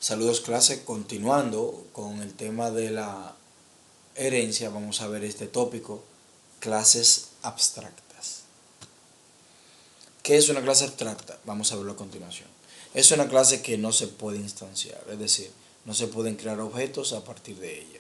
Saludos clase, continuando con el tema de la herencia, vamos a ver este tópico, clases abstractas. ¿Qué es una clase abstracta? Vamos a verlo a continuación. Es una clase que no se puede instanciar, es decir, no se pueden crear objetos a partir de ella.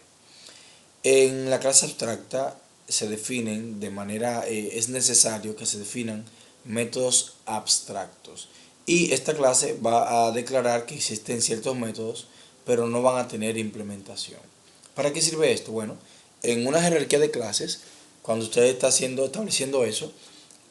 En la clase abstracta se definen de manera, es necesario que se definan métodos abstractos. Y esta clase va a declarar que existen ciertos métodos, pero no van a tener implementación. ¿Para qué sirve esto? Bueno, en una jerarquía de clases, cuando usted está estableciendo eso,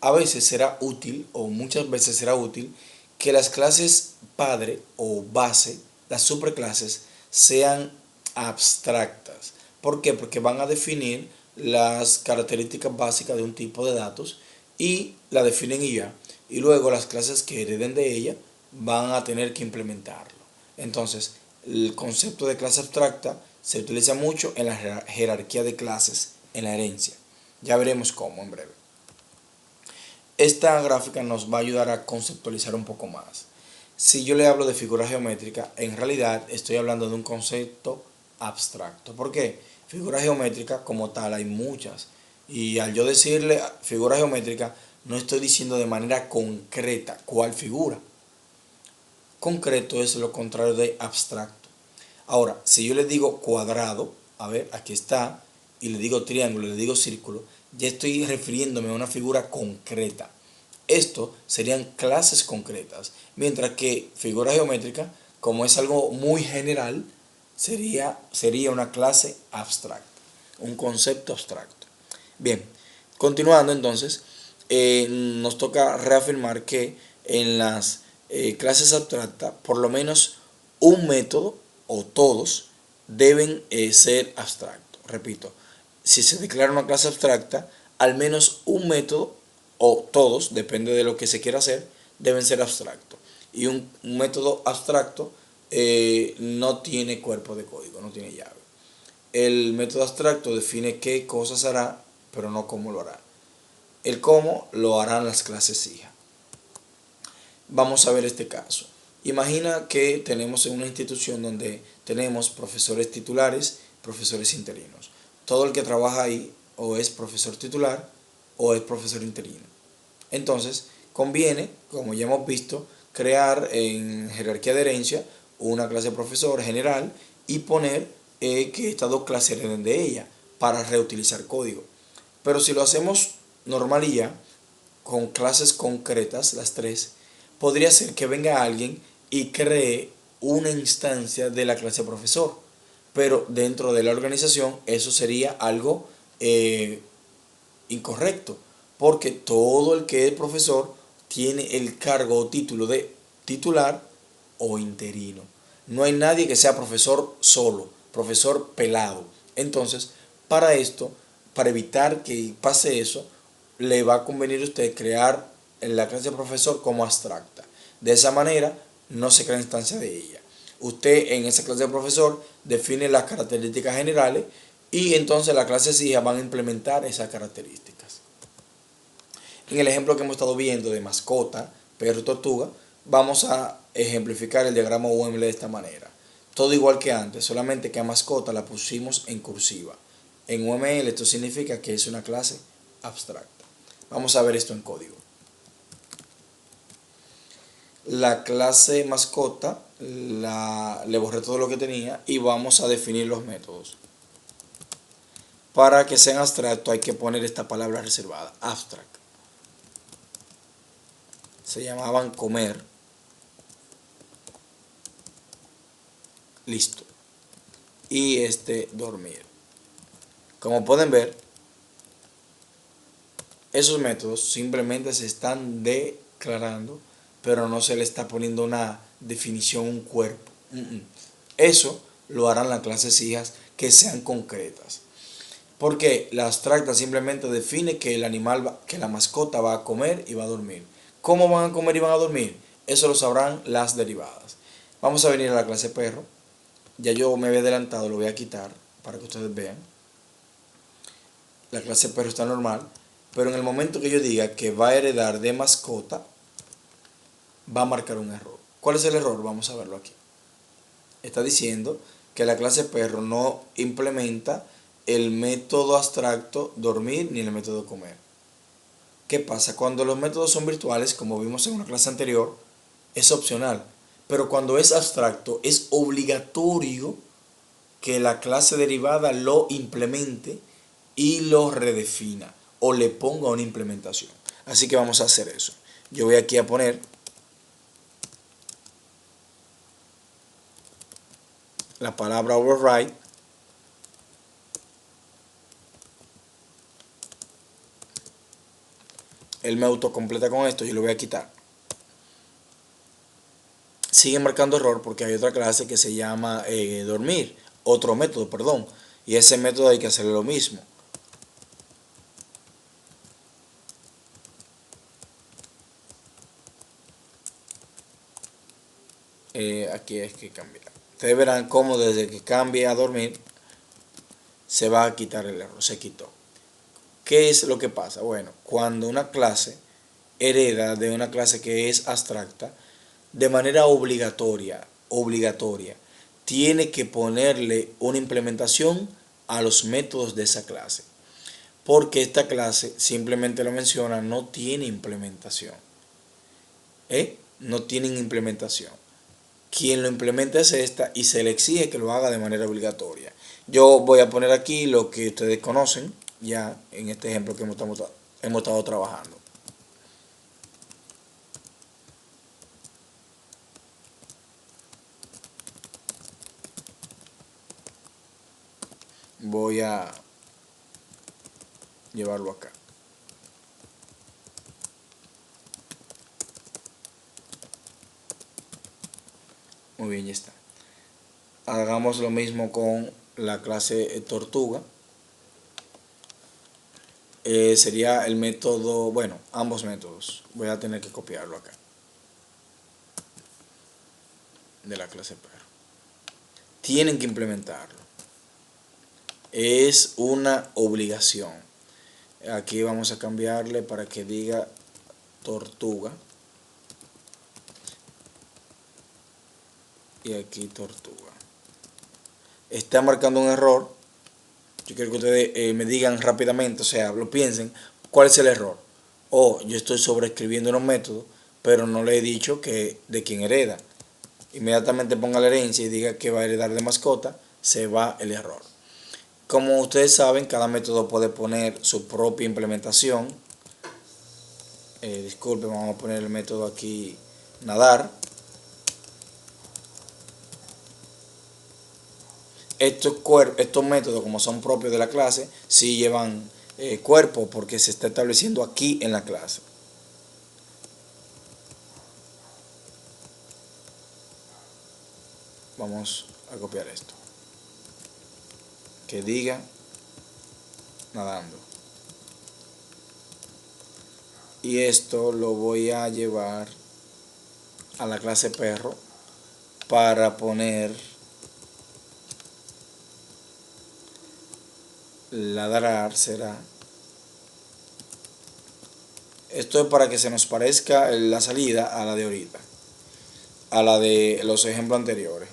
a veces será útil, o muchas veces será útil, que las clases padre o base, las superclases, sean abstractas. ¿Por qué? Porque van a definir las características básicas de un tipo de datos y la definen y ya. Y luego las clases que hereden de ella van a tener que implementarlo. Entonces, el concepto de clase abstracta se utiliza mucho en la jerarquía de clases, en la herencia. Ya veremos cómo en breve. Esta gráfica nos va a ayudar a conceptualizar un poco más. Si yo le hablo de figura geométrica, en realidad estoy hablando de un concepto abstracto. ¿Por qué? Figura geométrica como tal hay muchas. Y al yo decirle figura geométrica, no estoy diciendo de manera concreta cuál figura. Concreto es lo contrario de abstracto. Ahora, si yo le digo cuadrado, a ver, aquí está, y le digo triángulo, le digo círculo, ya estoy refiriéndome a una figura concreta. Esto serían clases concretas, mientras que figura geométrica, como es algo muy general, sería una clase abstracta, un concepto abstracto. Bien, continuando entonces, nos toca reafirmar que en las clases abstractas, por lo menos un método o todos deben ser abstractos. Repito, si se declara una clase abstracta, al menos un método o todos, depende de lo que se quiera hacer, deben ser abstractos. Y un método abstracto no tiene cuerpo de código, no tiene llave. El método abstracto define qué cosas hará, pero no cómo lo hará. El cómo lo harán las clases hijas. Vamos a ver este caso. Imagina que tenemos en una institución donde tenemos profesores titulares, profesores interinos. Todo el que trabaja ahí o es profesor titular o es profesor interino. Entonces, conviene, como ya hemos visto, crear en jerarquía de herencia una clase de profesor general y poner que estas dos clases hereden de ella para reutilizar código. Pero si lo hacemos normal y ya, con clases concretas, las tres, podría ser que venga alguien y cree una instancia de la clase profesor. Pero dentro de la organización eso sería algo incorrecto, porque todo el que es profesor tiene el cargo o título de titular o interino. No hay nadie que sea profesor solo, profesor pelado. Entonces, para esto, para evitar que pase eso, le va a convenir a usted crear en la clase de profesor como abstracta. De esa manera, no se crea instancia de ella. Usted en esa clase de profesor define las características generales y entonces las clases hijas van a implementar esas características. En el ejemplo que hemos estado viendo de mascota, perro y tortuga, vamos a ejemplificar el diagrama UML de esta manera. Todo igual que antes, solamente que a mascota la pusimos en cursiva. En UML esto significa que es una clase abstracta. Vamos a ver esto en código. La clase mascota le borré todo lo que tenía y vamos a definir los métodos. Para que sean abstractos hay que poner esta palabra reservada, abstract. Se llamaban comer. Listo. Y dormir. Como pueden ver, esos métodos simplemente se están declarando, pero no se le está poniendo una definición, un cuerpo. Eso lo harán las clases hijas que sean concretas. Porque la abstracta simplemente define que el animal, que la mascota va a comer y va a dormir. ¿Cómo van a comer y van a dormir? Eso lo sabrán las derivadas. Vamos a venir a la clase perro. Ya yo me había adelantado, lo voy a quitar para que ustedes vean. La clase perro está normal, pero en el momento que yo diga que va a heredar de mascota, va a marcar un error. ¿Cuál es el error? Vamos a verlo aquí. está diciendo que la clase perro no implementa el método abstracto dormir ni el método comer. ¿Qué pasa? Cuando los métodos son virtuales, como vimos en una clase anterior, es opcional. Pero cuando es abstracto, es obligatorio que la clase derivada lo implemente y lo redefina o le ponga una implementación. Así que vamos a hacer eso. Yo voy aquí a poner la palabra override. Él me autocompleta con esto y lo voy a quitar. Sigue marcando error porque hay otra clase que se llama dormir, otro método, perdón, y ese método hay que hacerle lo mismo. Aquí es que cambia. Ustedes verán cómo desde que cambie a dormir se va a quitar el error, se quitó. ¿Qué es lo que pasa? Bueno, cuando una clase hereda de una clase que es abstracta, de manera obligatoria, tiene que ponerle una implementación a los métodos de esa clase. Porque esta clase, simplemente lo menciona, no tiene implementación. No tienen implementación. Quien lo implementa es esta y se le exige que lo haga de manera obligatoria. Yo voy a poner aquí lo que ustedes conocen ya en este ejemplo que hemos estado trabajando. Voy a llevarlo acá. Muy bien, ya está. Hagamos lo mismo con la clase tortuga. Sería el método, bueno, ambos métodos. Voy a tener que copiarlo acá. De la clase perro. Tienen que implementarlo. Es una obligación. Aquí vamos a cambiarle para que diga tortuga. Y aquí tortuga. Está marcando un error. Yo quiero que ustedes me digan rápidamente, o sea, lo piensen, ¿cuál es el error? O yo estoy sobreescribiendo unos métodos, pero no le he dicho que de quién hereda. Inmediatamente ponga la herencia y diga que va a heredar de mascota, se va el error. Como ustedes saben, cada método puede poner su propia implementación. Disculpen, vamos a poner el método aquí, nadar. Estos métodos, como son propios de la clase, sí llevan cuerpo porque se está estableciendo aquí en la clase. Vamos a copiar esto. Que diga nadando. Y esto lo voy a llevar a la clase perro para poner ladrar será. Esto es para que se nos parezca la salida a la de ahorita, a la de los ejemplos anteriores.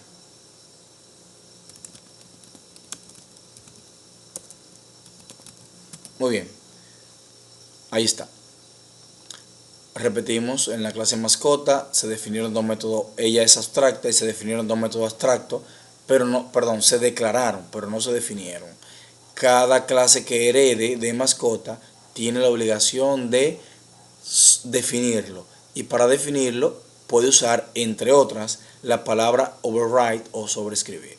Muy bien, ahí está. Repetimos, en la clase mascota se definieron dos métodos, ella es abstracta y se definieron dos métodos abstractos, pero no, perdón, se declararon, pero no se definieron. Cada clase que herede de mascota tiene la obligación de definirlo y para definirlo puede usar, entre otras, la palabra override o sobreescribir.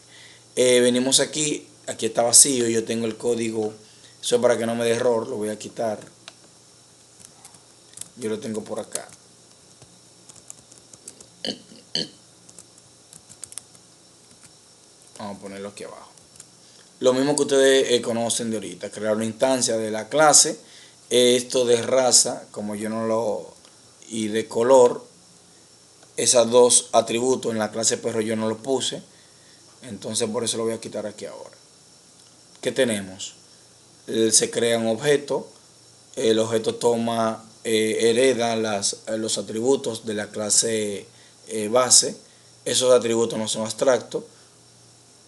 Venimos aquí, aquí está vacío, yo tengo el código, eso es para que no me dé error, lo voy a quitar. Yo lo tengo por acá. Vamos a ponerlo aquí abajo. Lo mismo que ustedes conocen de ahorita, crear una instancia de la clase. Esto de raza, como yo no lo... y de color, esos dos atributos en la clase perro yo no los puse. Entonces por eso lo voy a quitar aquí ahora. ¿Qué tenemos? Se crea un objeto. El objeto toma, hereda los atributos de la clase base. Esos atributos no son abstractos.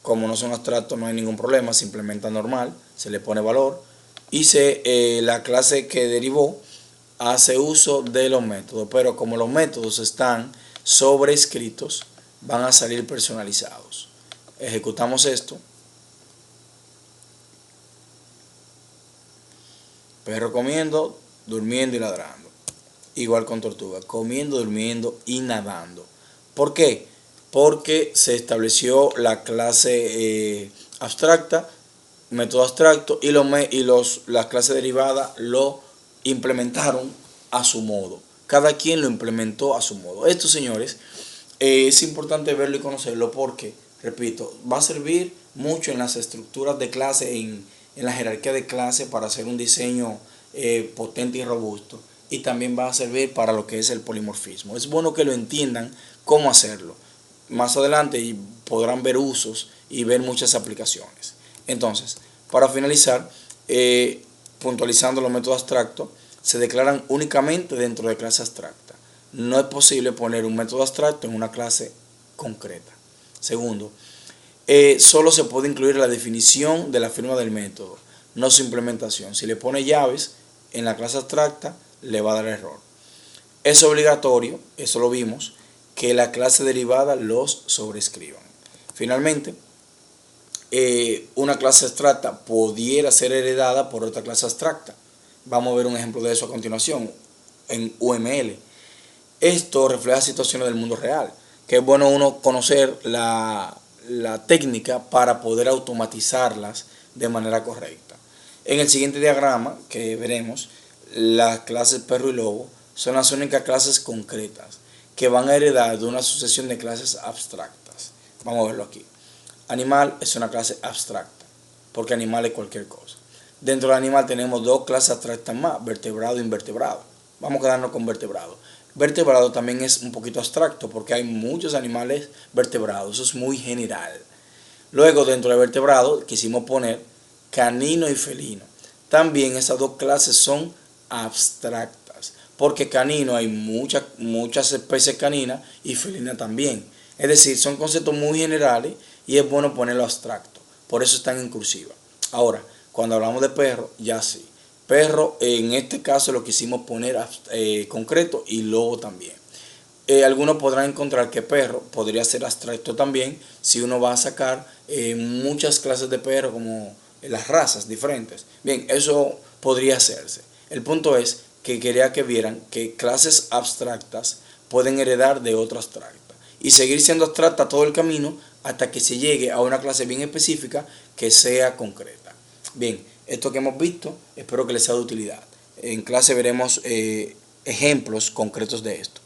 como no son abstractos no hay ningún problema, se implementa normal, se le pone valor y la clase que derivó hace uso de los métodos, pero como los métodos están sobrescritos, van a salir personalizados. Ejecutamos esto. Perro comiendo, durmiendo y ladrando. Igual con tortuga, comiendo, durmiendo y nadando. ¿Por qué? Porque se estableció la clase abstracta, método abstracto, y las clases derivadas lo implementaron a su modo. Cada quien lo implementó a su modo. Esto, señores, es importante verlo y conocerlo porque, repito, va a servir mucho en las estructuras de clase, en la jerarquía de clase para hacer un diseño potente y robusto. Y también va a servir para lo que es el polimorfismo. Es bueno que lo entiendan cómo hacerlo. Más adelante podrán ver usos y ver muchas aplicaciones. Entonces, para finalizar, puntualizando los métodos abstractos, se declaran únicamente dentro de clase abstracta. No es posible poner un método abstracto en una clase concreta. Segundo, solo se puede incluir la definición de la firma del método, no su implementación. Si le pone llaves en la clase abstracta, le va a dar error. Es obligatorio, eso lo vimos, que la clase derivada los sobrescriban. Finalmente, una clase abstracta pudiera ser heredada por otra clase abstracta. Vamos a ver un ejemplo de eso a continuación en UML. Esto refleja situaciones del mundo real, que es bueno uno conocer la técnica para poder automatizarlas de manera correcta. En el siguiente diagrama que veremos, las clases perro y lobo son las únicas clases concretas que van a heredar de una sucesión de clases abstractas. Vamos a verlo aquí. Animal es una clase abstracta, porque animal es cualquier cosa. Dentro del animal tenemos dos clases abstractas más, vertebrado e invertebrado. Vamos a quedarnos con vertebrado. Vertebrado también es un poquito abstracto porque hay muchos animales vertebrados, eso es muy general. Luego dentro de vertebrado quisimos poner canino y felino. También esas dos clases son abstractas, porque canino hay muchas especies caninas y felina también. Es decir, son conceptos muy generales y es bueno ponerlo abstracto, por eso están en cursiva. Ahora, cuando hablamos de perro, ya sí. Perro, en este caso lo quisimos poner concreto y lobo también. Algunos podrán encontrar que perro podría ser abstracto también si uno va a sacar muchas clases de perro como las razas diferentes. Bien, eso podría hacerse. El punto es que quería que vieran que clases abstractas pueden heredar de otra abstracta y seguir siendo abstracta todo el camino hasta que se llegue a una clase bien específica que sea concreta. Bien, esto que hemos visto espero que les sea de utilidad. En clase veremos ejemplos concretos de esto.